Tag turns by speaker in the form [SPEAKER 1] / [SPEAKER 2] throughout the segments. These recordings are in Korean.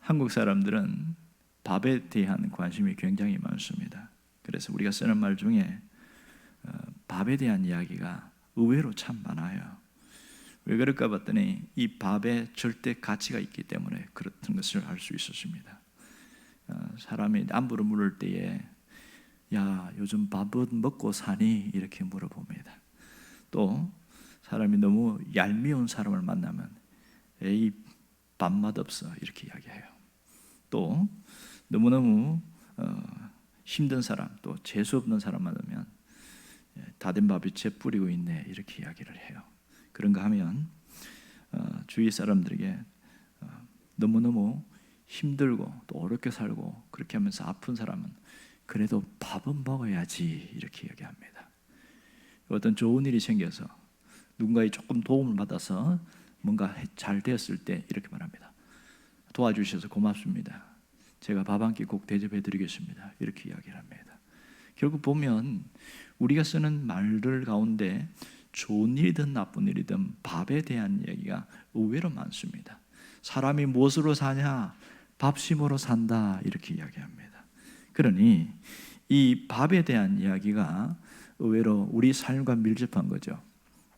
[SPEAKER 1] 한국 사람들은 밥에 대한 관심이 굉장히 많습니다. 그래서 우리가 쓰는 말 중에 밥에 대한 이야기가 의외로 참 많아요. 왜 그럴까 봤더니 이 밥에 절대 가치가 있기 때문에 그렇던 것을 알 수 있었습니다. 사람이 안부를 물을 때에 야, 요즘 밥은 먹고 사니? 이렇게 물어봅니다. 또 사람이 너무 얄미운 사람을 만나면 에이, 밥맛 없어 이렇게 이야기해요. 또 너무너무 힘든 사람, 또 재수 없는 사람 만나면 다 된 밥이 재 뿌리고 있네 이렇게 이야기를 해요. 그런가 하면 주위 사람들에게 너무너무 힘들고 또 어렵게 살고 그렇게 하면서 아픈 사람은 그래도 밥은 먹어야지 이렇게 이야기합니다. 어떤 좋은 일이 생겨서 누군가의 조금 도움을 받아서 뭔가 잘 되었을 때 이렇게 말합니다. 도와주셔서 고맙습니다. 제가 밥 한 끼 꼭 대접해 드리겠습니다. 이렇게 이야기를 합니다. 결국 보면 우리가 쓰는 말들 가운데 좋은 일이든 나쁜 일이든 밥에 대한 이야기가 의외로 많습니다. 사람이 무엇으로 사냐? 밥심으로 산다 이렇게 이야기합니다. 그러니 이 밥에 대한 이야기가 의외로 우리 삶과 밀접한 거죠.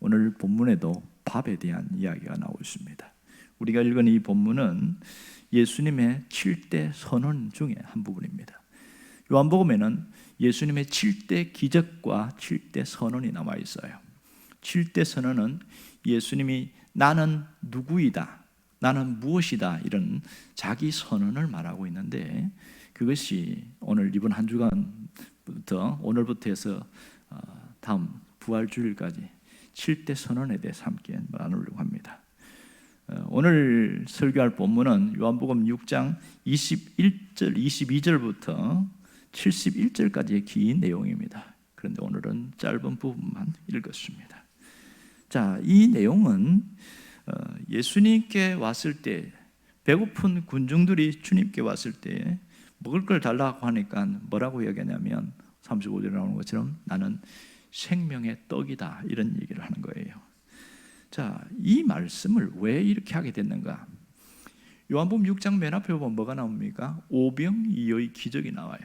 [SPEAKER 1] 오늘 본문에도 밥에 대한 이야기가 나오고 있습니다. 우리가 읽은 이 본문은 예수님의 7대 선언 중에 한 부분입니다. 요한복음에는 예수님의 7대 기적과 7대 선언이 나와 있어요. 7대 선언은 예수님이 나는 누구이다, 나는 무엇이다 이런 자기 선언을 말하고 있는데 그것이 오늘 이번 한 주간부터 오늘부터 해서 다음 부활주일까지 7대 선언에 대해서 함께 나누려고 합니다. 오늘 설교할 본문은 요한복음 6장 21절, 22절부터 71절까지의 긴 내용입니다. 그런데 오늘은 짧은 부분만 읽었습니다. 자, 이 내용은 예수님께 왔을 때 배고픈 군중들이 주님께 왔을 때 먹을 걸 달라고 하니까 뭐라고 얘기하냐면 35절에 나오는 것처럼 나는 생명의 떡이다 이런 얘기를 하는 거예요. 자, 이 말씀을 왜 이렇게 하게 됐는가? 요한복음 6장 맨 앞에 보면 뭐가 나옵니까? 오병이어의 기적이 나와요.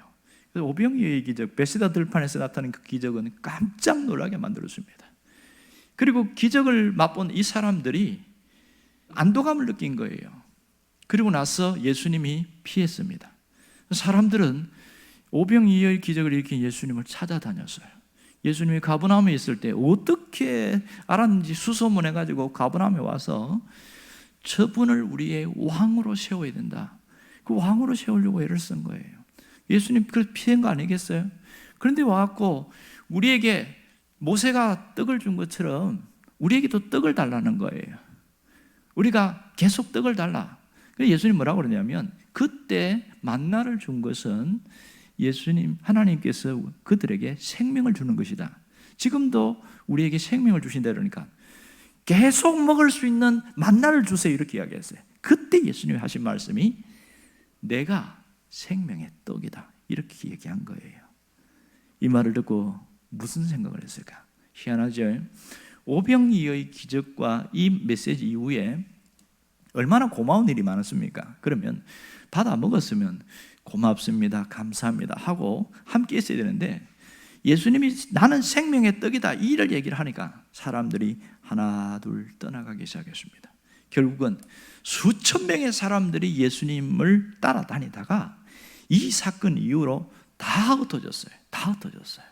[SPEAKER 1] 그래서 오병이어의 기적, 베세다 들판에서 나타난 그 기적은 깜짝 놀라게 만들었습니다. 그리고 기적을 맛본 이 사람들이 안도감을 느낀 거예요. 그리고 나서 예수님이 피했습니다. 사람들은 오병이어의 기적을 일으킨 예수님을 찾아다녔어요. 예수님이 가버나움에 있을 때 어떻게 알았는지 수소문해가지고 가버나움에 와서 저분을 우리의 왕으로 세워야 된다. 그 왕으로 세우려고 애를 쓴 거예요. 예수님 그걸 피한 거 아니겠어요? 그런데 와갖고 우리에게 모세가 떡을 준 것처럼 우리에게도 떡을 달라는 거예요. 우리가 계속 떡을 달라. 그래서 예수님 뭐라고 그러냐면 그때 만나를 준 것은 예수님 하나님께서 그들에게 생명을 주는 것이다. 지금도 우리에게 생명을 주신다 그러니까 계속 먹을 수 있는 만나를 주세요 이렇게 이야기했어요. 그때 예수님이 하신 말씀이 내가 생명의 떡이다 이렇게 얘기한 거예요. 이 말을 듣고 무슨 생각을 했을까? 희한하죠. 오병이어의 기적과 이 메시지 이후에 얼마나 고마운 일이 많았습니까? 그러면 받아 먹었으면 고맙습니다, 감사합니다 하고 함께 있어야 되는데 예수님이 나는 생명의 떡이다 이를 얘기를 하니까 사람들이 하나 둘 떠나가기 시작했습니다. 결국은 수천 명의 사람들이 예수님을 따라다니다가 이 사건 이후로 다 흩어졌어요. 다 흩어졌어요.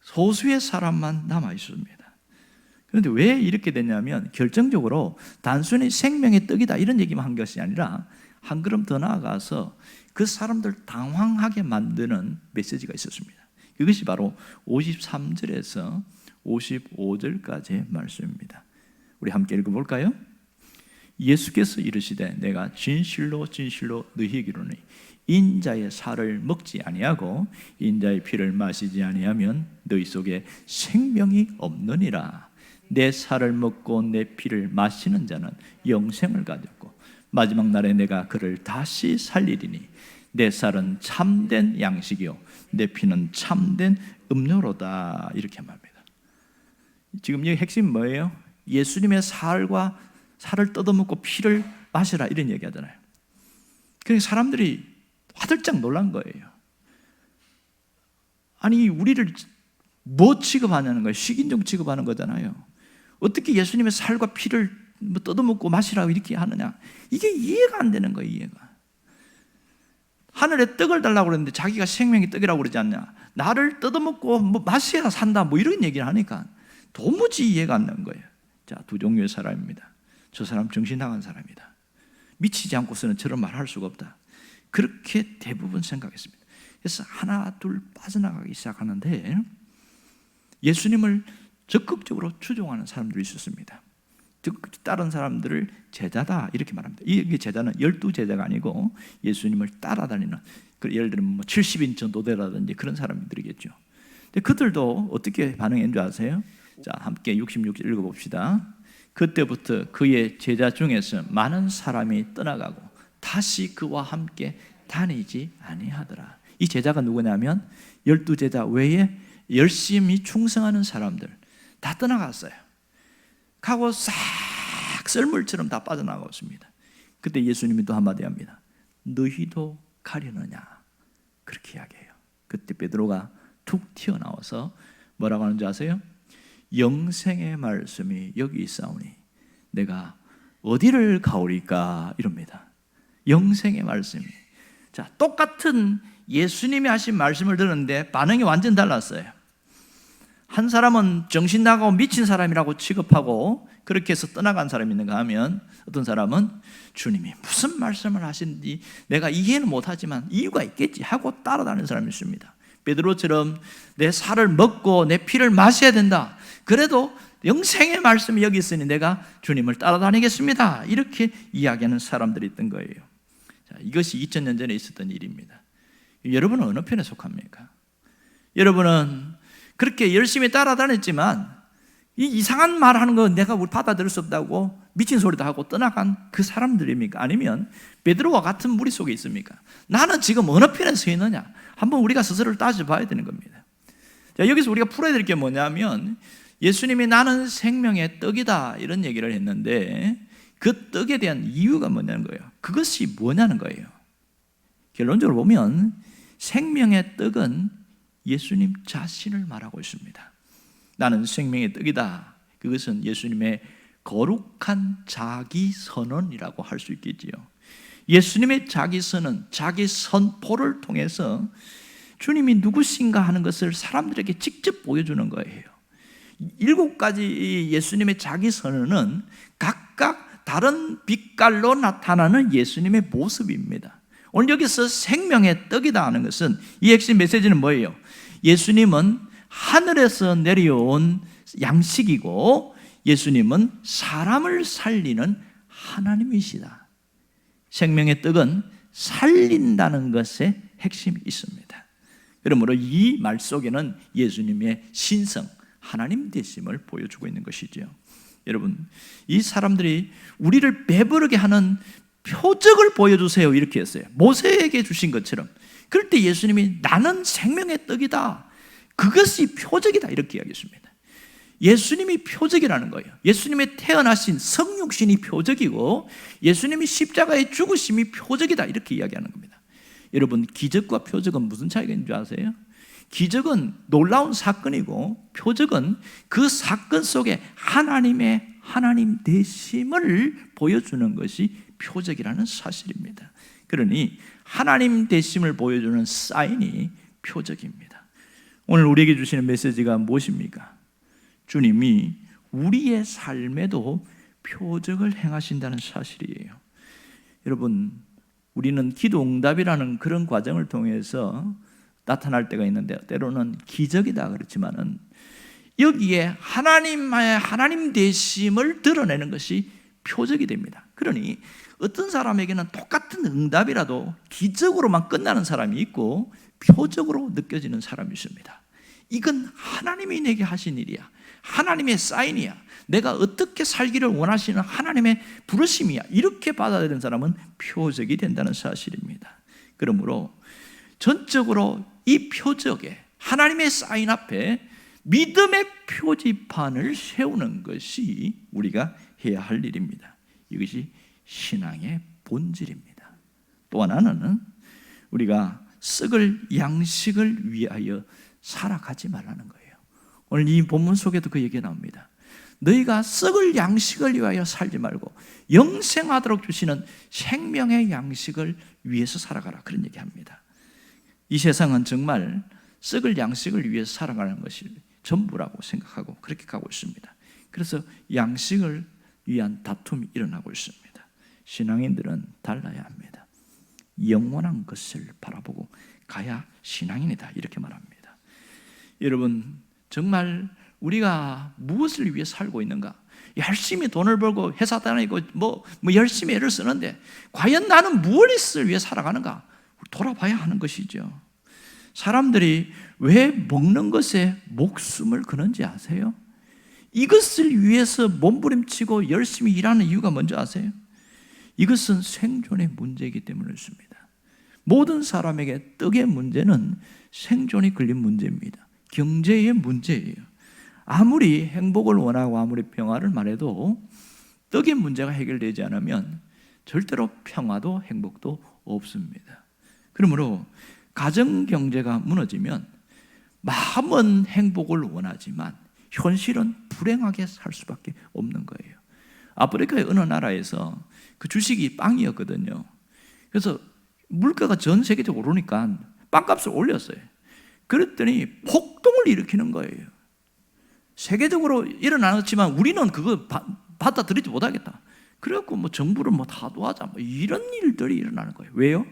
[SPEAKER 1] 소수의 사람만 남아 있습니다. 그런데 왜 이렇게 됐냐면 결정적으로 단순히 생명의 떡이다 이런 얘기만 한 것이 아니라 한 걸음 더 나아가서 그 사람들 당황하게 만드는 메시지가 있었습니다. 이것이 바로 53절에서 55절까지의 말씀입니다. 우리 함께 읽어볼까요? 예수께서 이르시되 내가 진실로 진실로 너희에게 이르노니 인자의 살을 먹지 아니하고 인자의 피를 마시지 아니하면 너희 속에 생명이 없느니라. 내 살을 먹고 내 피를 마시는 자는 영생을 가졌고 마지막 날에 내가 그를 다시 살리리니 내 살은 참된 양식이요 내 피는 참된 음료로다 이렇게 말합니다. 지금 이 핵심 뭐예요? 예수님의 살과 살을 뜯어먹고 피를 마시라 이런 얘기하잖아요. 그러니까 사람들이 화들짝 놀란 거예요. 아니, 우리를 뭐 취급하냐는 거예요. 식인종 취급하는 거잖아요. 어떻게 예수님의 살과 피를 뭐 뜯어먹고 마시라고 이렇게 하느냐. 이게 이해가 안 되는 거예요. 이해가. 하늘에 떡을 달라고 그랬는데 자기가 생명의 떡이라고 그러지 않냐. 나를 뜯어먹고 뭐 마셔야 산다 뭐 이런 얘기를 하니까 도무지 이해가 안 되는 거예요. 자, 두 종류의 사람입니다. 저 사람 정신 나간 사람이다. 미치지 않고서는 저런 말 할 수가 없다. 그렇게 대부분 생각했습니다. 그래서 하나 둘 빠져나가기 시작하는데 예수님을 적극적으로 추종하는 사람들이 있었습니다. 다른 사람들을 제자다 이렇게 말합니다. 이 제자는 12제자가 아니고 예수님을 따라다니는, 예를 들면 뭐 70인천 도대라든지 그런 사람들이겠죠. 근데 그들도 어떻게 반응했는 줄 아세요? 자, 함께 66절 읽어봅시다. 그때부터 그의 제자 중에서 많은 사람이 떠나가고 다시 그와 함께 다니지 아니하더라. 이 제자가 누구냐면 12제자 외에 열심히 충성하는 사람들 다 떠나갔어요. 가고 싹 썰물처럼 다 빠져나가고 있습니다. 그때 예수님이 또 한마디 합니다. 너희도 가려느냐? 그렇게 이야기해요. 그때 베드로가 툭 튀어나와서 뭐라고 하는지 아세요? 영생의 말씀이 여기 있사오니 내가 어디를 가오리까? 이럽니다. 영생의 말씀이. 자, 똑같은 예수님이 하신 말씀을 들었는데 반응이 완전 달랐어요. 한 사람은 정신 나가고 미친 사람이라고 취급하고 그렇게 해서 떠나간 사람이 있는가 하면, 어떤 사람은 주님이 무슨 말씀을 하신지 내가 이해는 못하지만 이유가 있겠지 하고 따라다니는 사람이 있습니다. 베드로처럼 내 살을 먹고 내 피를 마셔야 된다, 그래도 영생의 말씀이 여기 있으니 내가 주님을 따라다니겠습니다, 이렇게 이야기하는 사람들이 있던 거예요. 자, 이것이 2000년 전에 있었던 일입니다. 여러분은 어느 편에 속합니까? 여러분은 그렇게 열심히 따라다녔지만 이 이상한 말 하는 거 내가 받아들일 수 없다고 미친 소리도 하고 떠나간 그 사람들입니까? 아니면 베드로와 같은 무리 속에 있습니까? 나는 지금 어느 편에 서 있느냐? 한번 우리가 스스로를 따져봐야 되는 겁니다. 자, 여기서 우리가 풀어야 될 게 뭐냐면, 예수님이 나는 생명의 떡이다 이런 얘기를 했는데 그 떡에 대한 이유가 뭐냐는 거예요. 그것이 뭐냐는 거예요. 결론적으로 보면 생명의 떡은 예수님 자신을 말하고 있습니다. 나는 생명의 떡이다. 그것은 예수님의 거룩한 자기 선언이라고 할 수 있겠지요. 예수님의 자기 선언, 자기 선포를 통해서 주님이 누구신가 하는 것을 사람들에게 직접 보여주는 거예요. 7가지 예수님의 자기 선언은 각각 다른 빛깔로 나타나는 예수님의 모습입니다. 오늘 여기서 생명의 떡이다 하는 것은, 이 핵심 메시지는 뭐예요? 예수님은 하늘에서 내려온 양식이고 예수님은 사람을 살리는 하나님이시다. 생명의 떡은 살린다는 것에 핵심이 있습니다. 그러므로 이 말 속에는 예수님의 신성, 하나님 되심을 보여주고 있는 것이죠. 여러분, 이 사람들이 우리를 배부르게 하는 표적을 보여주세요 이렇게 했어요. 모세에게 주신 것처럼. 그럴 때 예수님이 나는 생명의 떡이다, 그것이 표적이다 이렇게 이야기했습니다. 예수님이 표적이라는 거예요. 예수님의 태어나신 성육신이 표적이고 예수님이 십자가의 죽으심이 표적이다 이렇게 이야기하는 겁니다. 여러분, 기적과 표적은 무슨 차이가 있는 줄 아세요? 기적은 놀라운 사건이고 표적은 그 사건 속에 하나님의 하나님 되심을 보여주는 것이 표적이라는 사실입니다. 그러니 하나님 되심을 보여주는 사인이 표적입니다. 오늘 우리에게 주시는 메시지가 무엇입니까? 주님이 우리의 삶에도 표적을 행하신다는 사실이에요. 여러분, 우리는 기도 응답이라는 그런 과정을 통해서 나타날 때가 있는데 때로는 기적이다 그렇지만은 여기에 하나님의 하나님 되심을 드러내는 것이 표적이 됩니다. 그러니 어떤 사람에게는 똑같은 응답이라도 기적으로만 끝나는 사람이 있고 표적으로 느껴지는 사람이 있습니다. 이건 하나님이 내게 하신 일이야, 하나님의 사인이야, 내가 어떻게 살기를 원하시는 하나님의 부르심이야, 이렇게 받아들이는 사람은 표적이 된다는 사실입니다. 그러므로 전적으로 이 표적에, 하나님의 사인 앞에 믿음의 표지판을 세우는 것이 우리가 해야 할 일입니다. 이것이 신앙의 본질입니다. 또 하나는 우리가 썩을 양식을 위하여 살아가지 말라는 거예요. 오늘 이 본문 속에도 그 얘기가 나옵니다. 너희가 썩을 양식을 위하여 살지 말고 영생하도록 주시는 생명의 양식을 위해서 살아가라, 그런 얘기합니다. 이 세상은 정말 썩을 양식을 위해서 살아가는 것이 전부라고 생각하고 그렇게 가고 있습니다. 그래서 양식을 위한 다툼이 일어나고 있습니다. 신앙인들은 달라야 합니다. 영원한 것을 바라보고 가야 신앙인이다, 이렇게 말합니다. 여러분, 정말 우리가 무엇을 위해 살고 있는가? 열심히 돈을 벌고 회사 다니고 뭐 열심히 애를 쓰는데 과연 나는 무엇을 위해 살아가는가? 돌아봐야 하는 것이죠. 사람들이 왜 먹는 것에 목숨을 거는지 아세요? 이것을 위해서 몸부림치고 열심히 일하는 이유가 뭔지 아세요? 이것은 생존의 문제이기 때문에 그렇습니다. 모든 사람에게 떡의 문제는 생존이 걸린 문제입니다. 경제의 문제예요. 아무리 행복을 원하고 아무리 평화를 말해도 떡의 문제가 해결되지 않으면 절대로 평화도 행복도 없습니다. 그러므로 가정 경제가 무너지면 마음은 행복을 원하지만 현실은 불행하게 살 수밖에 없는 거예요. 아프리카의 어느 나라에서 그 주식이 빵이었거든요. 그래서 물가가 전 세계적으로 오르니까 빵값을 올렸어요. 그랬더니 폭동을 일으키는 거예요. 세계적으로 일어났지만 우리는 그거 받아들이지 못하겠다. 그래갖고 뭐 정부를 뭐 다 도와자, 뭐 이런 일들이 일어나는 거예요. 왜요?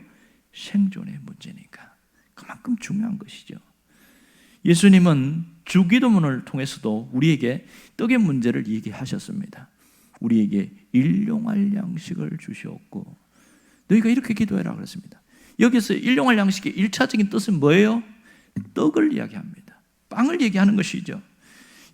[SPEAKER 1] 생존의 문제니까. 그만큼 중요한 것이죠. 예수님은 주기도문을 통해서도 우리에게 떡의 문제를 얘기하셨습니다. 우리에게 일용할 양식을 주시옵고, 너희가 이렇게 기도해라 그랬습니다. 여기서 일용할 양식의 1차적인 뜻은 뭐예요? 떡을 이야기합니다. 빵을 얘기하는 것이죠.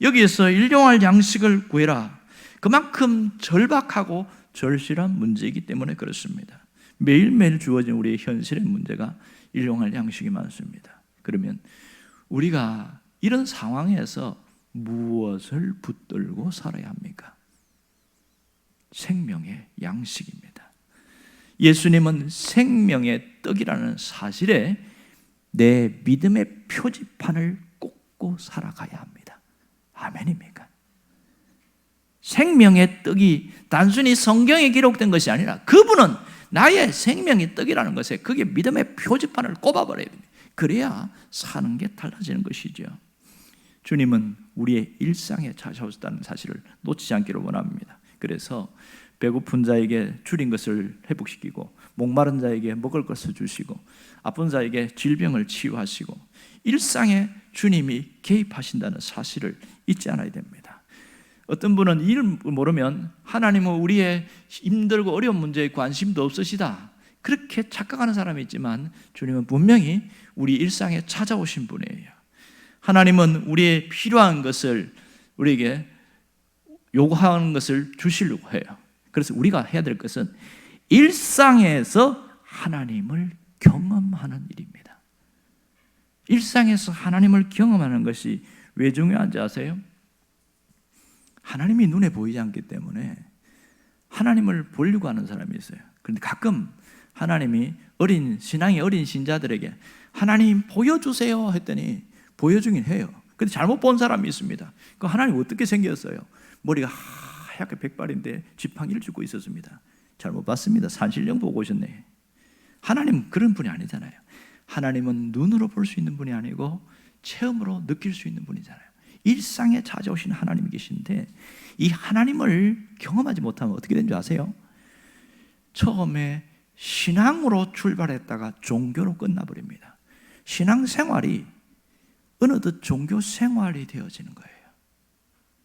[SPEAKER 1] 여기에서 일용할 양식을 구해라. 그만큼 절박하고 절실한 문제이기 때문에 그렇습니다. 매일매일 주어진 우리의 현실의 문제가 일용할 양식이 많습니다. 그러면 우리가 이런 상황에서 무엇을 붙들고 살아야 합니까? 생명의 양식입니다. 예수님은 생명의 떡이라는 사실에 내 믿음의 표지판을 꽂고 살아가야 합니다. 아멘입니까? 생명의 떡이 단순히 성경에 기록된 것이 아니라 그분은 나의 생명의 떡이라는 것에 그게 믿음의 표지판을 꼽아버려야 됩니다. 그래야 사는 게 달라지는 것이죠. 주님은 우리의 일상에 찾아오셨다는 사실을 놓치지 않기를 원합니다. 그래서 배고픈 자에게 줄인 것을 회복시키고, 목마른 자에게 먹을 것을 주시고, 아픈 자에게 질병을 치유하시고, 일상에 주님이 개입하신다는 사실을 잊지 않아야 됩니다. 어떤 분은 이를 모르면 하나님은 우리의 힘들고 어려운 문제에 관심도 없으시다, 그렇게 착각하는 사람이 있지만 주님은 분명히 우리 일상에 찾아오신 분이에요. 하나님은 우리의 필요한 것을 우리에게 요구하는 것을 주시려고 해요. 그래서 우리가 해야 될 것은 일상에서 하나님을 경험하는 일입니다. 일상에서 하나님을 경험하는 것이 왜 중요한지 아세요? 하나님이 눈에 보이지 않기 때문에 하나님을 보려고 하는 사람이 있어요. 그런데 가끔 하나님이 신앙이 어린 신자들에게 하나님 보여주세요 했더니 보여주긴 해요. 근데 잘못 본 사람이 있습니다. 그 하나님 어떻게 생겼어요? 머리가 하얗게 백발인데 지팡이를 쥐고 있었습니다. 잘못 봤습니다. 산신령 보고 오셨네. 하나님 그런 분이 아니잖아요. 하나님은 눈으로 볼 수 있는 분이 아니고 체험으로 느낄 수 있는 분이잖아요. 일상에 찾아오시는 하나님이 계신데 이 하나님을 경험하지 못하면 어떻게 되는 줄 아세요? 처음에 신앙으로 출발했다가 종교로 끝나버립니다. 신앙생활이 어느덧 종교생활이 되어지는 거예요.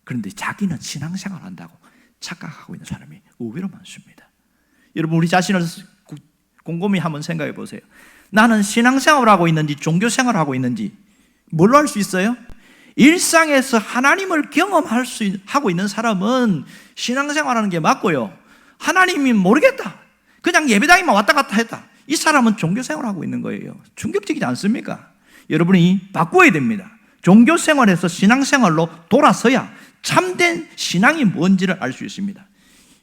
[SPEAKER 1] 그런데 자기는 신앙생활 한다고 착각하고 있는 사람이 의외로 많습니다. 여러분, 우리 자신을 곰곰이 한번 생각해 보세요. 나는 신앙생활을 하고 있는지 종교생활을 하고 있는지 뭘로 알 수 있어요? 일상에서 하나님을 하고 있는 사람은 신앙생활하는 게 맞고요, 하나님이 모르겠다, 그냥 예배당에만 왔다 갔다 했다, 이 사람은 종교생활을 하고 있는 거예요. 충격적이지 않습니까? 여러분이 바꿔야 됩니다. 종교생활에서 신앙생활로 돌아서야 참된 신앙이 뭔지를 알 수 있습니다.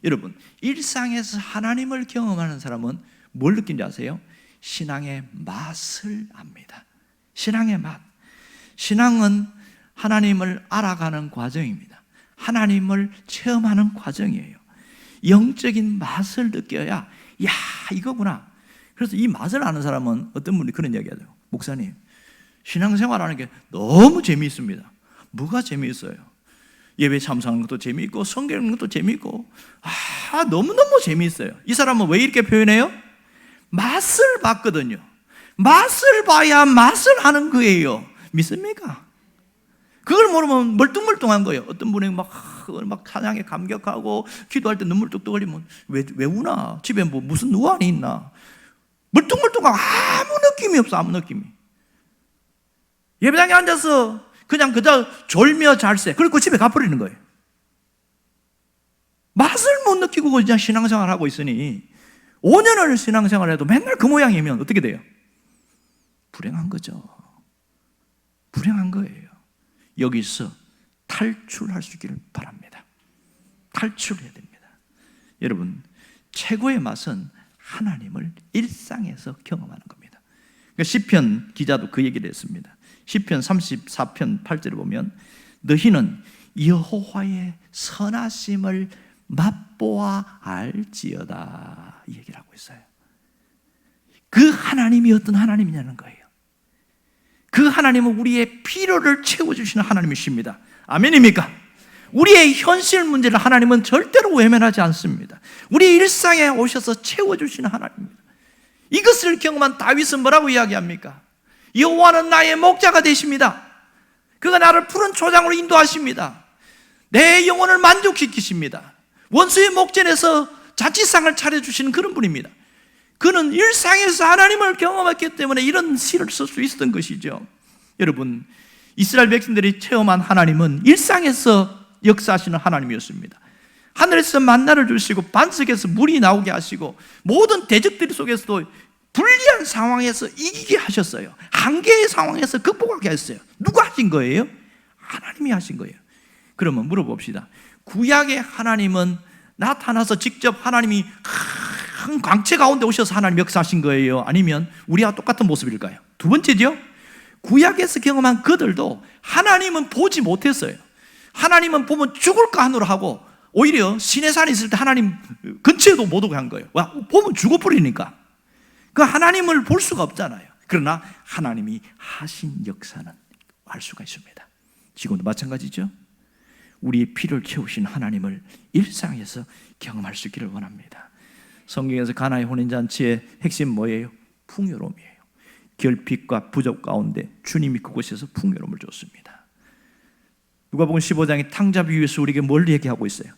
[SPEAKER 1] 여러분, 일상에서 하나님을 경험하는 사람은 뭘 느낀지 아세요? 신앙의 맛을 압니다. 신앙의 맛. 신앙은 하나님을 알아가는 과정입니다. 하나님을 체험하는 과정이에요. 영적인 맛을 느껴야 야 이거구나. 그래서 이 맛을 아는 사람은 어떤 분이 그런 이야기 하죠. 목사님, 신앙생활하는 게 너무 재미있습니다. 뭐가 재미있어요? 예배 참석하는 것도 재미있고 성경 읽는 것도 재미있고 너무너무 재미있어요. 이 사람은 왜 이렇게 표현해요? 맛을 봤거든요. 맛을 봐야 맛을 아는 거예요. 믿습니까? 그걸 모르면 멀뚱멀뚱한 거예요. 어떤 분이 막 찬양에 감격하고 기도할 때 눈물 뚝뚝 흘리면 왜 우나? 집에 뭐 무슨 누안이 있나? 멀뚱멀뚱하고 아무 느낌이 없어. 아무 느낌이. 예배당에 앉아서 그냥 그저 졸며 잘세. 그리고 집에 가버리는 거예요. 맛을 못 느끼고 그냥 신앙생활 하고 있으니 5년을 신앙생활 해도 맨날 그 모양이면 어떻게 돼요? 불행한 거죠. 불행한 거예요. 여기서 탈출할 수 있기를 바랍니다. 탈출해야 됩니다. 여러분, 최고의 맛은 하나님을 일상에서 경험하는 겁니다. 그러니까 시편 기자도 그 얘기를 했습니다. 시편 34편 8절에 보면 너희는 여호와의 선하심을 맛보아 알지어다 이 얘기를 하고 있어요. 그 하나님이 어떤 하나님이냐는 거예요. 그 하나님은 우리의 필요를 채워주시는 하나님이십니다. 아멘입니까? 우리의 현실 문제를 하나님은 절대로 외면하지 않습니다. 우리 일상에 오셔서 채워주시는 하나님입니다. 이것을 경험한 다윗은 뭐라고 이야기합니까? 여호와는 나의 목자가 되십니다. 그가 나를 푸른 초장으로 인도하십니다. 내 영혼을 만족시키십니다. 원수의 목전에서 자취상을 차려주시는 그런 분입니다. 그는 일상에서 하나님을 경험했기 때문에 이런 시를 쓸 수 있었던 것이죠. 여러분, 이스라엘 백성들이 체험한 하나님은 일상에서 역사하시는 하나님이었습니다. 하늘에서 만나를 주시고 반석에서 물이 나오게 하시고 모든 대적들 속에서도 불리한 상황에서 이기게 하셨어요. 한계의 상황에서 극복하게 했어요. 누가 하신 거예요? 하나님이 하신 거예요. 그러면 물어봅시다. 구약의 하나님은 나타나서 직접 하나님이 큰 광채 가운데 오셔서 하나님 역사하신 거예요? 아니면 우리와 똑같은 모습일까요? 두 번째죠. 구약에서 경험한 그들도 하나님은 보지 못했어요. 하나님은 보면 죽을까 하노라 하고 오히려 시내산에 있을 때 하나님 근처에도 못 오게 한 거예요. 와, 보면 죽어버리니까. 그 하나님을 볼 수가 없잖아요. 그러나 하나님이 하신 역사는 알 수가 있습니다. 지금도 마찬가지죠. 우리의 필요를 채우신 하나님을 일상에서 경험할 수 있기를 원합니다. 성경에서 가나의 혼인잔치의 핵심 뭐예요? 풍요로움이에요. 결핍과 부족 가운데 주님이 그곳에서 풍요로움을 줬습니다. 누가복음 15장의 탕자 비유에서 우리에게 뭘 얘기하고 있어요?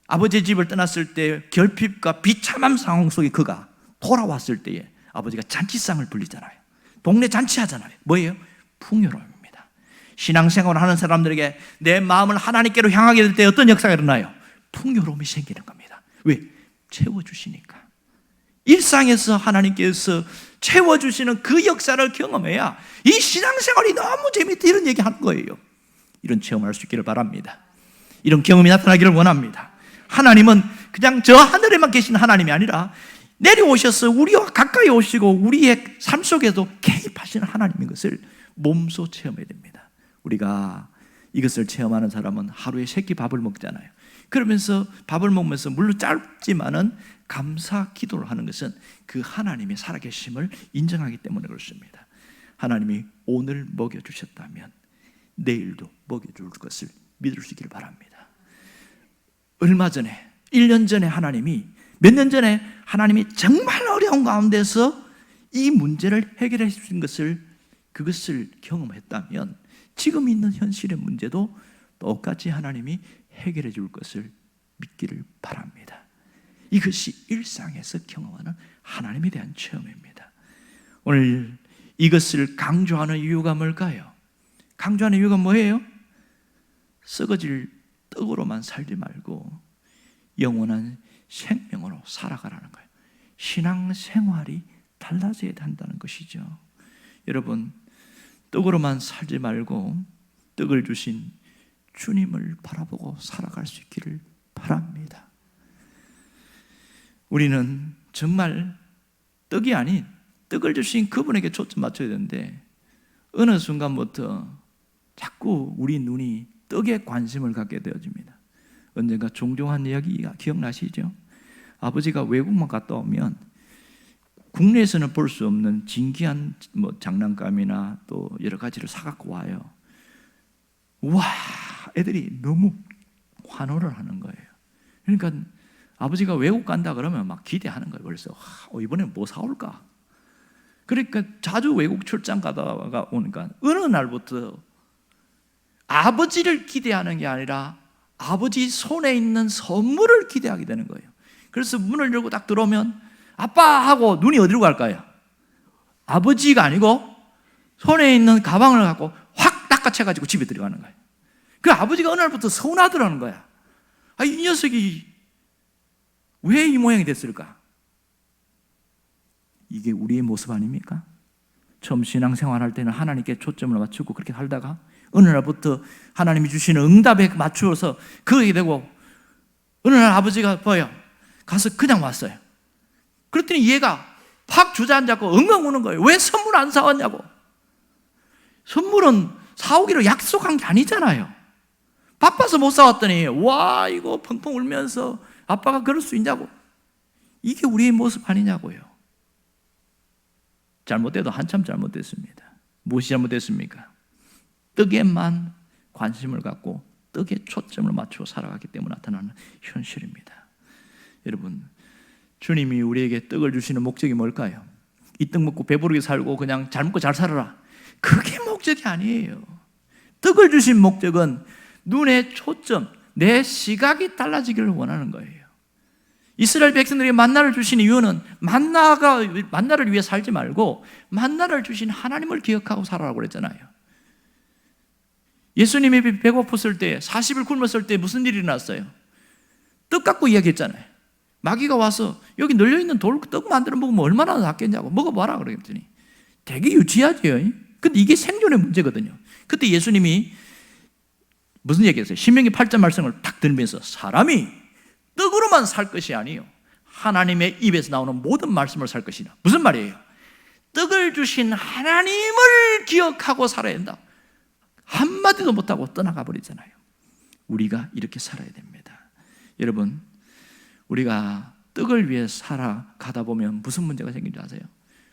[SPEAKER 1] 아버지의 집을 떠났을 때 결핍과 비참한 상황 속에 그가 돌아왔을 때에 아버지가 잔치상을 불리잖아요. 동네 잔치하잖아요. 뭐예요? 풍요로움입니다. 신앙생활을 하는 사람들에게 내 마음을 하나님께로 향하게 될 때 어떤 역사가 일어나요? 풍요로움이 생기는 겁니다. 왜? 채워주시니까. 일상에서 하나님께서 채워주시는 그 역사를 경험해야 이 신앙생활이 너무 재밌다 이런 얘기 하는 거예요. 이런 체험을 할 수 있기를 바랍니다. 이런 경험이 나타나기를 원합니다. 하나님은 그냥 저 하늘에만 계신 하나님이 아니라 내려오셔서 우리와 가까이 오시고 우리의 삶 속에도 개입하시는 하나님인 것을 몸소 체험해야 됩니다. 우리가 이것을 체험하는 사람은 하루에 3끼 밥을 먹잖아요. 그러면서 밥을 먹으면서 물론 짧지만은 감사 기도를 하는 것은 그 하나님의 살아계심을 인정하기 때문에 그렇습니다. 하나님이 오늘 먹여주셨다면 내일도 먹여줄 것을 믿을 수 있기를 바랍니다. 얼마 전에 1년 전에 하나님이 몇 년 전에 하나님이 정말 어려운 가운데서 이 문제를 해결해 주신 것을 그것을 경험했다면 지금 있는 현실의 문제도 똑같이 하나님이 해결해 줄 것을 믿기를 바랍니다. 이것이 일상에서 경험하는 하나님에 대한 체험입니다. 오늘 이것을 강조하는 이유가 뭘까요? 강조하는 이유가 뭐예요? 썩어질 떡으로만 살지 말고 영원한 생명으로 살아가라는 거예요. 신앙생활이 달라져야 한다는 것이죠. 여러분, 떡으로만 살지 말고 떡을 주신 주님을 바라보고 살아갈 수 있기를 바랍니다. 우리는 정말 떡이 아닌 떡을 주신 그분에게 초점 맞춰야 되는데 어느 순간부터 자꾸 우리 눈이 떡에 관심을 갖게 되어집니다. 언젠가 종종 한 이야기가 기억나시죠? 아버지가 외국만 갔다 오면 국내에서는 볼 수 없는 진귀한 장난감이나 또 여러 가지를 사갖고 와요. 와, 애들이 너무 환호를 하는 거예요. 그러니까 아버지가 외국 간다 그러면 막 기대하는 거예요. 그래서 이번엔 뭐 사올까? 그러니까 자주 외국 출장 가다가 오니까 어느 날부터 아버지를 기대하는 게 아니라 아버지 손에 있는 선물을 기대하게 되는 거예요. 그래서 문을 열고 딱 들어오면 아빠 하고 눈이 어디로 갈까요? 아버지가 아니고 손에 있는 가방을 갖고 확 닦아채가지고 집에 들어가는 거예요. 그 아버지가 어느 날부터 서운하더라는 거야. 이 녀석이 왜 이 모양이 됐을까? 이게 우리의 모습 아닙니까? 처음 신앙생활할 때는 하나님께 초점을 맞추고 그렇게 살다가 어느 날부터 하나님이 주시는 응답에 맞추어서 그러게 되고 어느 날 아버지가 뭐예요? 가서 그냥 왔어요. 그랬더니 얘가 팍 주저앉았고 엉엉 우는 거예요. 왜 선물 안 사왔냐고. 선물은 사오기로 약속한 게 아니잖아요. 바빠서 못 사왔더니 와 이거 펑펑 울면서 아빠가 그럴 수 있냐고. 이게 우리의 모습 아니냐고요. 잘못돼도 한참 잘못됐습니다. 무엇이 잘못됐습니까? 떡에만 관심을 갖고 떡에 초점을 맞추어 살아가기 때문에 나타나는 현실입니다. 여러분, 주님이 우리에게 떡을 주시는 목적이 뭘까요? 이 떡 먹고 배부르게 살고 그냥 잘 먹고 잘 살아라, 그게 목적이 아니에요. 떡을 주신 목적은 눈의 초점, 내 시각이 달라지기를 원하는 거예요. 이스라엘 백성들에게 만나를 주신 이유는 만나를 위해 살지 말고 만나를 주신 하나님을 기억하고 살아라고 그랬잖아요. 예수님이 배고팠을 때 40일 굶었을 때 무슨 일이 일어났어요? 떡 갖고 이야기했잖아요. 마귀가 와서 여기 널려있는 떡 만들어 먹으면 얼마나 낫겠냐고, 먹어봐라 그랬더니 되게 유치하죠. 근데 이게 생존의 문제거든요. 그때 예수님이 무슨 얘기했어요? 신명기 8장 말씀을 딱 들으면서 사람이 떡으로만 살 것이 아니요 하나님의 입에서 나오는 모든 말씀을 살 것이다. 무슨 말이에요? 떡을 주신 하나님을 기억하고 살아야 된다. 한마디도 못하고 떠나가 버리잖아요. 우리가 이렇게 살아야 됩니다. 여러분, 우리가 떡을 위해 살아가다 보면 무슨 문제가 생긴지 아세요?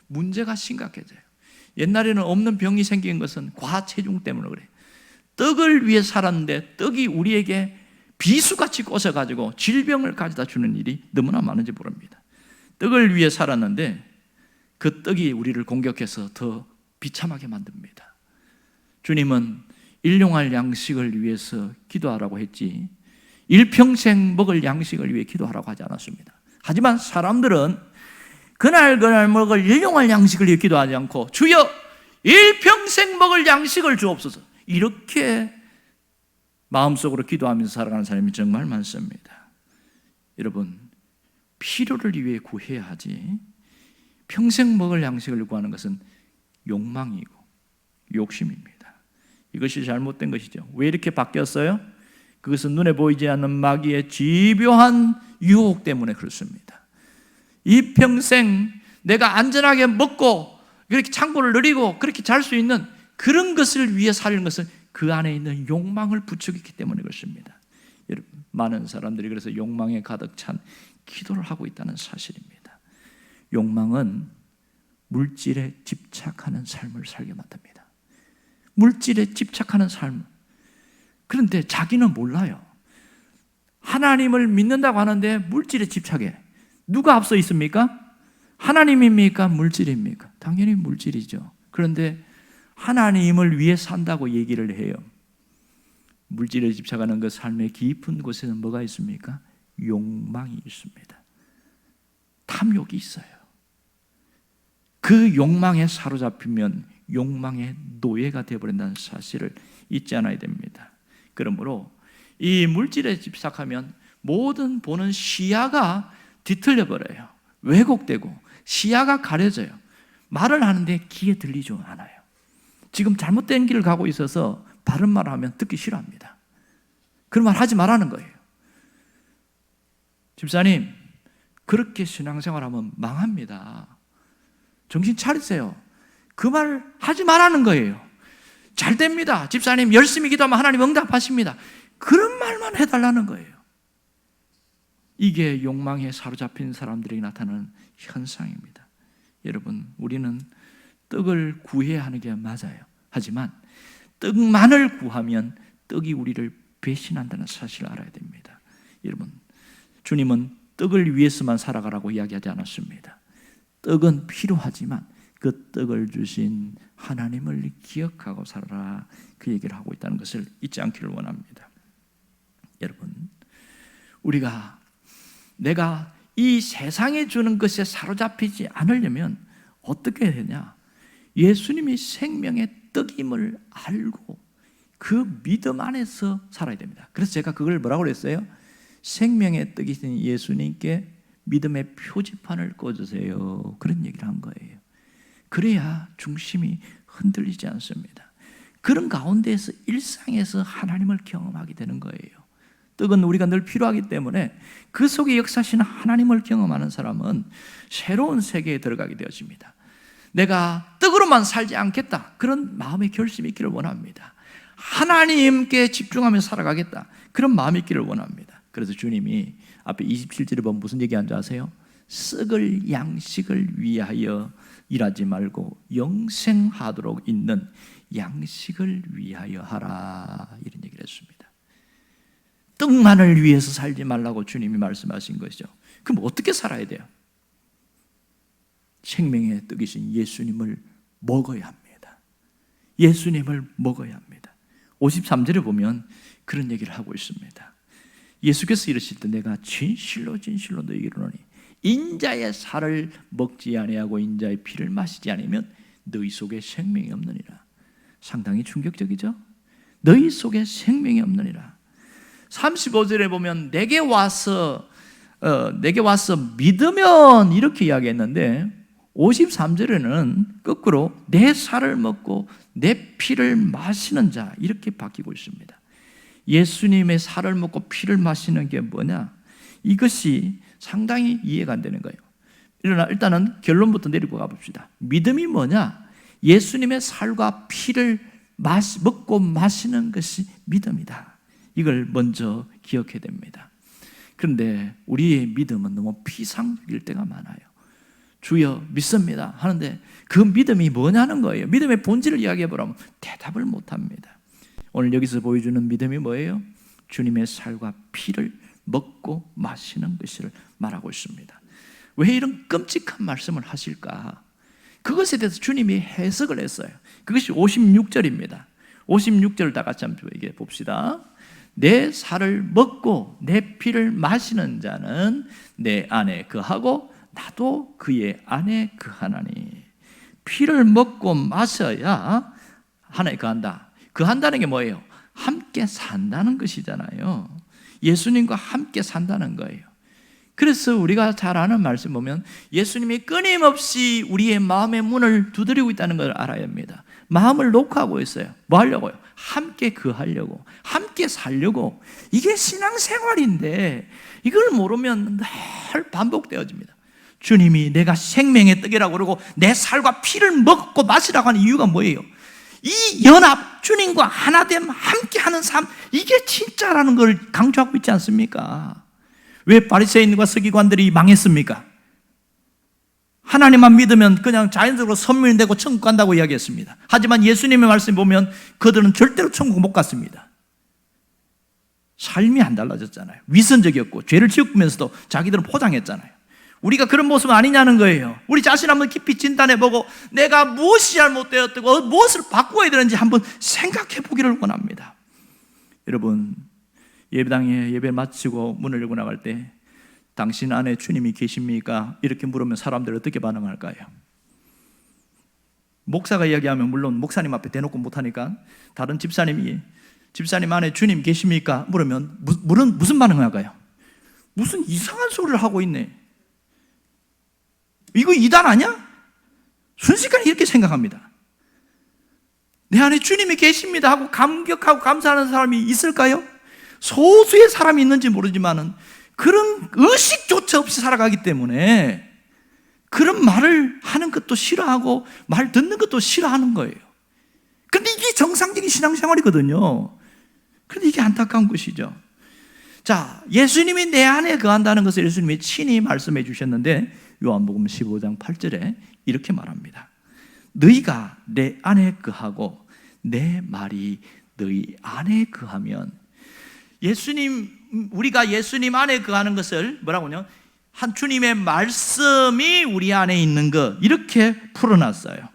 [SPEAKER 1] 문제가 심각해져요. 옛날에는 없는 병이 생긴 것은 과체중 때문에 그래요. 떡을 위해 살았는데 떡이 우리에게 비수같이 꽂혀가지고 질병을 가져다 주는 일이 너무나 많은지 모릅니다. 떡을 위해 살았는데 그 떡이 우리를 공격해서 더 비참하게 만듭니다. 주님은 일용할 양식을 위해서 기도하라고 했지 일평생 먹을 양식을 위해 기도하라고 하지 않았습니다. 하지만 사람들은 그날 먹을 일용할 양식을 위해 기도하지 않고 주여 일평생 먹을 양식을 주옵소서, 이렇게 마음속으로 기도하면서 살아가는 사람이 정말 많습니다. 여러분, 필요를 위해 구해야 하지 평생 먹을 양식을 구하는 것은 욕망이고 욕심입니다. 이것이 잘못된 것이죠. 왜 이렇게 바뀌었어요? 그것은 눈에 보이지 않는 마귀의 집요한 유혹 때문에 그렇습니다. 이 평생 내가 안전하게 먹고 그렇게 창고를 누리고 그렇게 잘 수 있는 그런 것을 위해 사는 것은 그 안에 있는 욕망을 부추기기 때문에 그렇습니다. 여러분, 많은 사람들이 그래서 욕망에 가득 찬 기도를 하고 있다는 사실입니다. 욕망은 물질에 집착하는 삶을 살게 만듭니다. 물질에 집착하는 삶. 그런데 자기는 몰라요. 하나님을 믿는다고 하는데 물질에 집착해. 누가 앞서 있습니까? 하나님입니까? 물질입니까? 당연히 물질이죠. 그런데 하나님을 위해 산다고 얘기를 해요. 물질에 집착하는 그 삶의 깊은 곳에는 뭐가 있습니까? 욕망이 있습니다. 탐욕이 있어요. 그 욕망에 사로잡히면 욕망의 노예가 되어버린다는 사실을 잊지 않아야 됩니다. 그러므로 이 물질에 집착하면 모든 보는 시야가 뒤틀려 버려요. 왜곡되고 시야가 가려져요. 말을 하는데 귀에 들리지 않아요. 지금 잘못된 길을 가고 있어서 바른 말을 하면 듣기 싫어합니다. 그런 말 하지 말라는 거예요. 집사님, 그렇게 신앙생활하면 망합니다. 정신 차리세요. 그 말 하지 말라는 거예요. 잘 됩니다. 집사님 열심히 기도하면 하나님 응답하십니다. 그런 말만 해달라는 거예요. 이게 욕망에 사로잡힌 사람들에게 나타나는 현상입니다. 여러분, 우리는 떡을 구해야 하는 게 맞아요. 하지만 떡만을 구하면 떡이 우리를 배신한다는 사실을 알아야 됩니다. 여러분, 주님은 떡을 위해서만 살아가라고 이야기하지 않았습니다. 떡은 필요하지만 그 떡을 주신 하나님을 기억하고 살아라, 그 얘기를 하고 있다는 것을 잊지 않기를 원합니다. 여러분, 내가 이 세상에 주는 것에 사로잡히지 않으려면 어떻게 해야 되냐? 예수님이 생명의 떡임을 알고 그 믿음 안에서 살아야 됩니다. 그래서 제가 그걸 뭐라고 그랬어요? 생명의 떡이신 예수님께 믿음의 표지판을 꽂으세요. 그런 얘기를 한 거예요. 그래야 중심이 흔들리지 않습니다. 그런 가운데에서 일상에서 하나님을 경험하게 되는 거예요. 떡은 우리가 늘 필요하기 때문에 그 속에 역사하시는 하나님을 경험하는 사람은 새로운 세계에 들어가게 되어집니다. 내가 떡으로만 살지 않겠다, 그런 마음의 결심이 있기를 원합니다. 하나님께 집중하며 살아가겠다, 그런 마음이 있기를 원합니다. 그래서 주님이 앞에 27절에 보면 무슨 얘기하는지 아세요? 썩을 양식을 위하여 일하지 말고 영생하도록 있는 양식을 위하여 하라, 이런 얘기를 했습니다. 떡만을 위해서 살지 말라고 주님이 말씀하신 것이죠. 그럼 어떻게 살아야 돼요? 생명의 떡이신 예수님을 먹어야 합니다. 예수님을 먹어야 합니다. 53절에 보면 그런 얘기를 하고 있습니다. 예수께서 이르실 때 내가 진실로 진실로 너희에게 이르노니 인자의 살을 먹지 아니하고 인자의 피를 마시지 않으면 너희 속에 생명이 없느니라. 상당히 충격적이죠? 너희 속에 생명이 없느니라. 35절에 보면 내게 와서 믿으면 이렇게 이야기했는데 53절에는 거꾸로 내 살을 먹고 내 피를 마시는 자, 이렇게 바뀌고 있습니다. 예수님의 살을 먹고 피를 마시는 게 뭐냐? 이것이 상당히 이해가 안 되는 거예요. 일단은 결론부터 내리고 가봅시다. 믿음이 뭐냐? 예수님의 살과 피를 먹고 마시는 것이 믿음이다. 이걸 먼저 기억해야 됩니다. 그런데 우리의 믿음은 너무 피상적일 때가 많아요. 주여 믿습니다 하는데 그 믿음이 뭐냐는 거예요. 믿음의 본질을 이야기해보라면 대답을 못합니다. 오늘 여기서 보여주는 믿음이 뭐예요? 주님의 살과 피를 먹고 마시는 것을 말하고 있습니다. 왜 이런 끔찍한 말씀을 하실까? 그것에 대해서 주님이 해석을 했어요. 그것이 56절입니다. 56절을 다 같이 한번 얘기해 봅시다. 내 살을 먹고 내 피를 마시는 자는 내 안에 거하고 나도 그의 안에 거하나니. 피를 먹고 마셔야 하나에 거한다. 거한다는 게 뭐예요? 함께 산다는 것이잖아요. 예수님과 함께 산다는 거예요. 그래서 우리가 잘 아는 말씀 보면 예수님이 끊임없이 우리의 마음의 문을 두드리고 있다는 걸 알아야 합니다. 마음을 놓고 하고 있어요. 뭐 하려고요? 함께 거하려고, 함께 살려고. 이게 신앙생활인데 이걸 모르면 늘 반복되어집니다. 주님이 내가 생명의 떡이라고 그러고 내 살과 피를 먹고 마시라고 하는 이유가 뭐예요? 이 연합, 주님과 하나됨, 함께하는 삶, 이게 진짜라는 걸 강조하고 있지 않습니까? 왜 바리새인과 서기관들이 망했습니까? 하나님만 믿으면 그냥 자연적으로 선민되고 천국 간다고 이야기했습니다. 하지만 예수님의 말씀 보면 그들은 절대로 천국 못 갔습니다. 삶이 안 달라졌잖아요. 위선적이었고 죄를 지으면서도 자기들은 포장했잖아요. 우리가 그런 모습 아니냐는 거예요. 우리 자신 한번 깊이 진단해보고 내가 무엇이 잘못되었고 무엇을 바꾸어야 되는지 한번 생각해 보기를 원합니다. 여러분, 예배당에 예배 마치고 문을 열고 나갈 때 당신 안에 주님이 계십니까? 이렇게 물으면 사람들 어떻게 반응할까요? 목사가 이야기하면 물론 목사님 앞에 대놓고 못하니까 다른 집사님 안에 주님 계십니까? 물으면 무슨 반응을 할까요? 무슨 이상한 소리를 하고 있네. 이거 이단 아니야? 순식간에 이렇게 생각합니다. 내 안에 주님이 계십니다 하고 감격하고 감사하는 사람이 있을까요? 소수의 사람이 있는지 모르지만은 그런 의식조차 없이 살아가기 때문에 그런 말을 하는 것도 싫어하고 말 듣는 것도 싫어하는 거예요. 그런데 이게 정상적인 신앙생활이거든요. 그런데 이게 안타까운 것이죠. 자, 예수님이 내 안에 거한다는 것을 예수님이 친히 말씀해 주셨는데 요한복음 15장 8절에 이렇게 말합니다. 너희가 내 안에 거하고 내 말이 너희 안에 거하면, 우리가 예수님 안에 거하는 것을 뭐라고요? 한 주님의 말씀이 우리 안에 있는 것, 이렇게 풀어놨어요.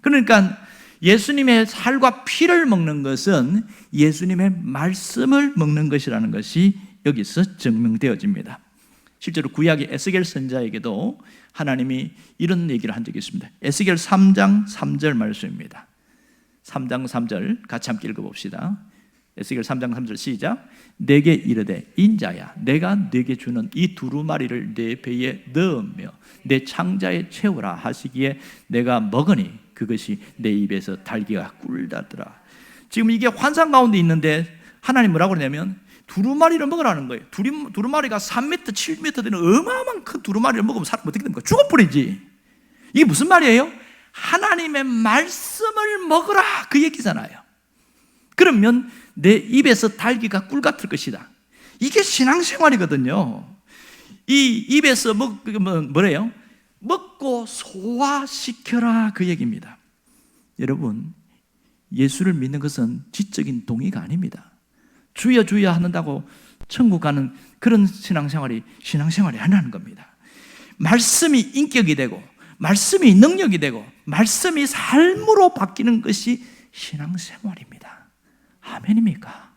[SPEAKER 1] 그러니까 예수님의 살과 피를 먹는 것은 예수님의 말씀을 먹는 것이라는 것이 여기서 증명되어집니다. 실제로 구약의 에스겔 선지자에게도 하나님이 이런 얘기를 한 적이 있습니다. 에스겔 3장 3절 말씀입니다. 3장 3절 같이 함께 읽어봅시다. 에스겔 3장 3절 시작. 내게 이르되 인자야, 내가 네게 주는 이 두루마리를 내 배에 넣으며 내 창자에 채우라 하시기에 내가 먹으니 그것이 내 입에서 달기가 꿀다더라. 지금 이게 환상 가운데 있는데 하나님 뭐라고 그러냐면 두루마리를 먹으라는 거예요. 두루마리가 3m, 7m 되는 어마어마한 큰 두루마리를 먹으면 사람 어떻게 됩니까? 죽어버리지. 이게 무슨 말이에요? 하나님의 말씀을 먹으라, 그 얘기잖아요. 그러면 내 입에서 달기가 꿀 같을 것이다. 이게 신앙생활이거든요. 이 입에서 뭐래요? 먹고 소화시켜라, 그 얘기입니다. 여러분, 예수를 믿는 것은 지적인 동의가 아닙니다. 주여 주여 한다고 천국 가는 그런 신앙생활이 아니라는 겁니다. 말씀이 인격이 되고 말씀이 능력이 되고 말씀이 삶으로 바뀌는 것이 신앙생활입니다. 아멘입니까?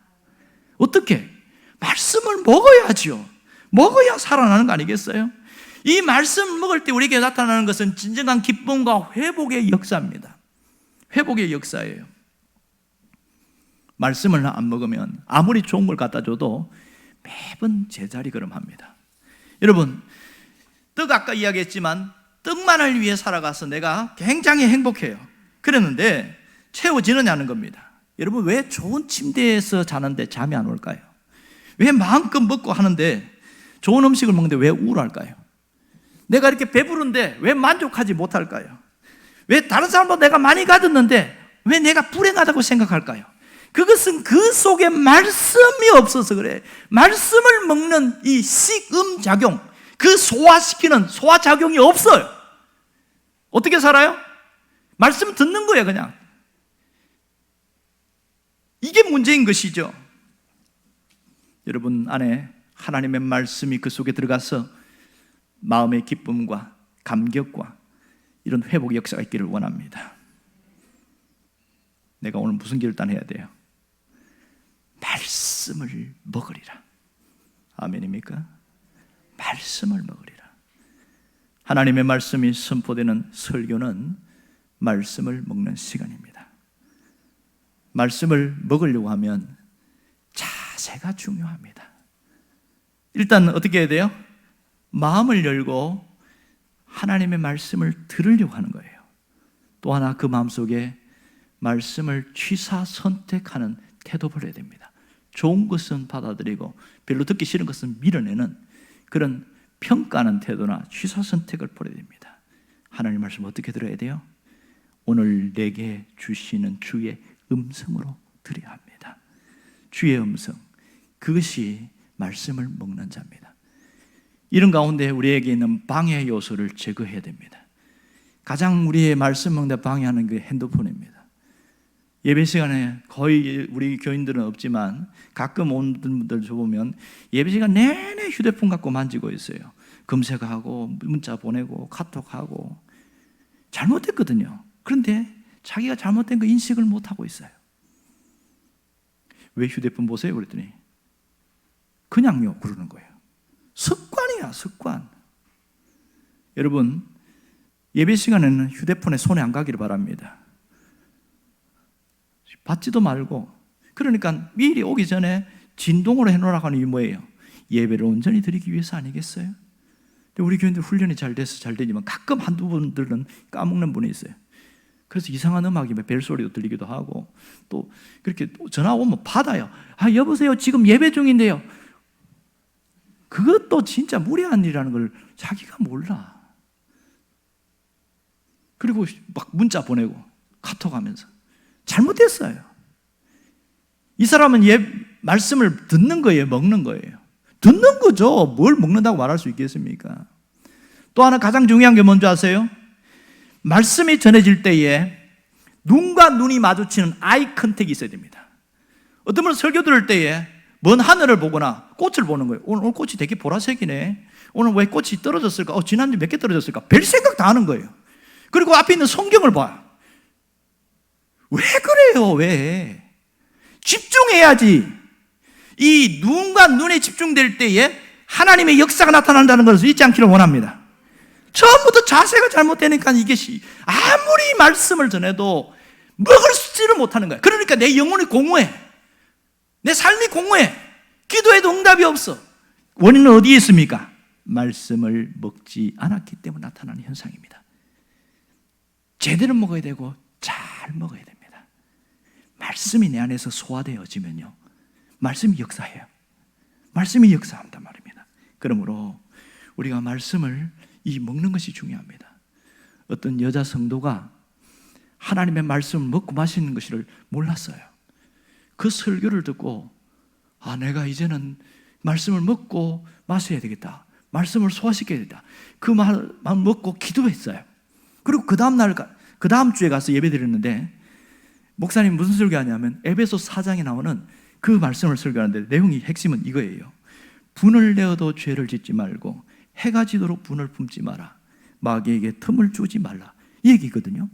[SPEAKER 1] 어떻게? 말씀을 먹어야죠. 먹어야 살아나는 거 아니겠어요? 이 말씀을 먹을 때 우리에게 나타나는 것은 진정한 기쁨과 회복의 역사입니다. 회복의 역사예요. 말씀을 안 먹으면 아무리 좋은 걸 갖다 줘도 매번 제자리 걸음합니다. 여러분, 떡 아까 이야기했지만 떡만을 위해 살아가서 내가 굉장히 행복해요. 그랬는데 채워지느냐는 겁니다. 여러분, 왜 좋은 침대에서 자는데 잠이 안 올까요? 왜 마음껏 먹고 하는데 좋은 음식을 먹는데 왜 우울할까요? 내가 이렇게 배부른데 왜 만족하지 못할까요? 왜 다른 사람보다 내가 많이 가졌는데 왜 내가 불행하다고 생각할까요? 그것은 그 속에 말씀이 없어서 그래. 말씀을 먹는 이 식음작용, 그 소화시키는 소화작용이 없어요. 어떻게 살아요? 말씀 듣는 거예요, 그냥. 이게 문제인 것이죠. 여러분 안에 하나님의 말씀이 그 속에 들어가서 마음의 기쁨과 감격과 이런 회복 역사가 있기를 원합니다. 내가 오늘 무슨 결단해야 돼요? 말씀을 먹으리라. 아멘입니까? 말씀을 먹으리라. 하나님의 말씀이 선포되는 설교는 말씀을 먹는 시간입니다. 말씀을 먹으려고 하면 자세가 중요합니다. 일단 어떻게 해야 돼요? 마음을 열고 하나님의 말씀을 들으려고 하는 거예요. 또 하나 그 마음속에 말씀을 취사 선택하는 태도 버려야 됩니다. 좋은 것은 받아들이고 별로 듣기 싫은 것은 밀어내는 그런 평가하는 태도나 취사 선택을 버려야 됩니다. 하나님 말씀 어떻게 들어야 돼요? 오늘 내게 주시는 주의 음성으로 들어야 합니다. 주의 음성, 그것이 말씀을 먹는 자입니다. 이런 가운데 우리에게 있는 방해 요소를 제거해야 됩니다. 가장 우리의 말씀 먹는 데 방해하는 게 핸드폰입니다. 예배 시간에 거의 우리 교인들은 없지만 가끔 오는 분들 보면 예배 시간 내내 휴대폰 갖고 만지고 있어요. 검색하고 문자 보내고 카톡하고 잘못됐거든요. 그런데 자기가 잘못된 거 인식을 못하고 있어요. 왜 휴대폰 보세요? 그랬더니 그냥요 그러는 거예요. 습관이야, 습관. 여러분, 예배 시간에는 휴대폰에 손에 안 가기를 바랍니다. 받지도 말고. 그러니까 미리 오기 전에 진동으로 해놓으라고 하는 이유가 뭐예요? 예배를 온전히 드리기 위해서 아니겠어요? 근데 우리 교인들 훈련이 잘 돼서 잘 되지만 가끔 한두 분들은 까먹는 분이 있어요. 그래서 이상한 음악이 벨소리도 들리기도 하고 또 그렇게 전화 오면 받아요. 아, 여보세요, 지금 예배 중인데요. 그것도 진짜 무례한 일이라는 걸 자기가 몰라. 그리고 막 문자 보내고 카톡 하면서 잘못됐어요. 이 사람은 말씀을 듣는 거예요, 먹는 거예요? 듣는 거죠. 뭘 먹는다고 말할 수 있겠습니까? 또 하나 가장 중요한 게 뭔지 아세요? 말씀이 전해질 때에 눈과 눈이 마주치는 아이 컨택이 있어야 됩니다. 어떤 분은 설교 들을 때에 먼 하늘을 보거나 꽃을 보는 거예요. 오늘 꽃이 되게 보라색이네. 오늘 왜 꽃이 떨어졌을까? 지난주 몇 개 떨어졌을까? 별 생각 다 하는 거예요. 그리고 앞에 있는 성경을 봐요. 왜 그래요? 왜? 집중해야지. 이 눈과 눈에 집중될 때에 하나님의 역사가 나타난다는 것을 잊지 않기를 원합니다. 처음부터 자세가 잘못되니까 이게 아무리 말씀을 전해도 먹을지를 못하는 거야. 그러니까 내 영혼이 공허해. 내 삶이 공허해. 기도해도 응답이 없어. 원인은 어디에 있습니까? 말씀을 먹지 않았기 때문에 나타나는 현상입니다. 제대로 먹어야 되고 잘 먹어야 됩니다. 말씀이 내 안에서 소화되어지면요, 말씀이 역사해요. 말씀이 역사한단 말입니다. 그러므로 우리가 말씀을 먹는 것이 중요합니다. 어떤 여자 성도가 하나님의 말씀을 먹고 마시는 것을 몰랐어요. 그 설교를 듣고 내가 이제는 말씀을 먹고 마셔야 되겠다. 말씀을 소화시켜야 되겠다. 그 마음 먹고 기도했어요. 그리고 그 다음 주에 가서 예배 드렸는데 목사님 무슨 설교하냐면 에베소 4장에 나오는 그 말씀을 설교하는데 내용이 핵심은 이거예요. 분을 내어도 죄를 짓지 말고 해가 지도록 분을 품지 마라. 마귀에게 틈을 주지 말라. 이 얘기거든요.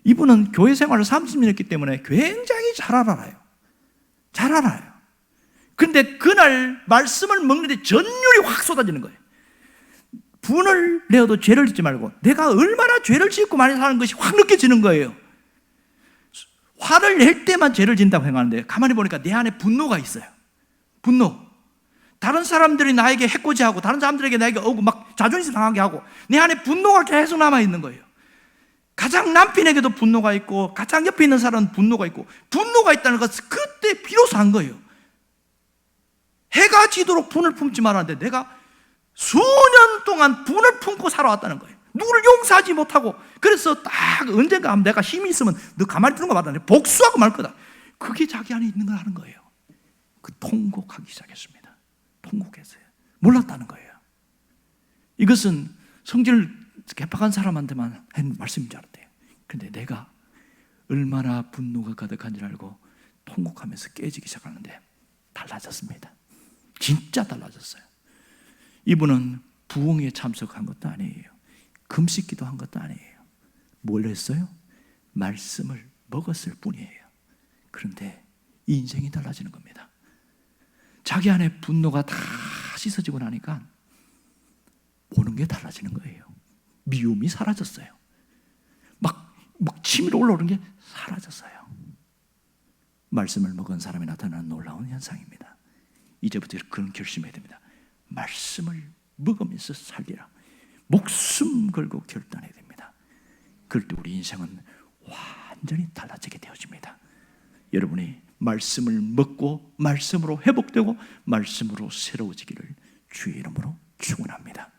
[SPEAKER 1] 이분은 교회 생활을 30년 했기 때문에 굉장히 잘 알아요. 잘 알아요. 근데 그날 말씀을 먹는데 전율이 확 쏟아지는 거예요. 분을 내어도 죄를 짓지 말고 내가 얼마나 죄를 짓고 많이 사는 것이 확 느껴지는 거예요. 화를 낼 때만 죄를 짓는다고 생각하는데 가만히 보니까 내 안에 분노가 있어요. 분노. 다른 사람들이 나에게 해코지하고 다른 사람들에게 나에게 막 자존심 상하게 하고 내 안에 분노가 계속 남아있는 거예요. 가장 남편에게도 분노가 있고 가장 옆에 있는 사람은 분노가 있고 분노가 있다는 것은 그때 비로소 한 거예요. 해가 지도록 분을 품지 말았는데 내가 수년 동안 분을 품고 살아왔다는 거예요. 누구를 용서하지 못하고 그래서 딱 언젠가 내가 힘이 있으면 너 가만히 두는 거 맞다네. 복수하고 말 거다. 그게 자기 안에 있는 걸 하는 거예요. 그 통곡하기 시작했습니다. 통곡했어요. 몰랐다는 거예요. 이것은 성질을 개박한 사람한테만 한 말씀인 줄 알았대요. 그런데 내가 얼마나 분노가 가득한 줄 알고 통곡하면서 깨지기 시작하는데 달라졌습니다. 진짜 달라졌어요. 이분은 부흥에 참석한 것도 아니에요. 금식기도 한 것도 아니에요. 뭘 했어요? 말씀을 먹었을 뿐이에요. 그런데 인생이 달라지는 겁니다. 자기 안에 분노가 다 씻어지고 나니까 보는 게 달라지는 거예요. 미움이 사라졌어요. 막 치밀어 올라오는 게 사라졌어요. 말씀을 먹은 사람이 나타나는 놀라운 현상입니다. 이제부터 그런 결심해야 됩니다. 말씀을 먹으면서 살리라. 목숨 걸고 결단해야 됩니다. 그럴 때 우리 인생은 완전히 달라지게 되어집니다. 여러분이 말씀을 먹고 말씀으로 회복되고 말씀으로 새로워지기를 주의 이름으로 축원합니다.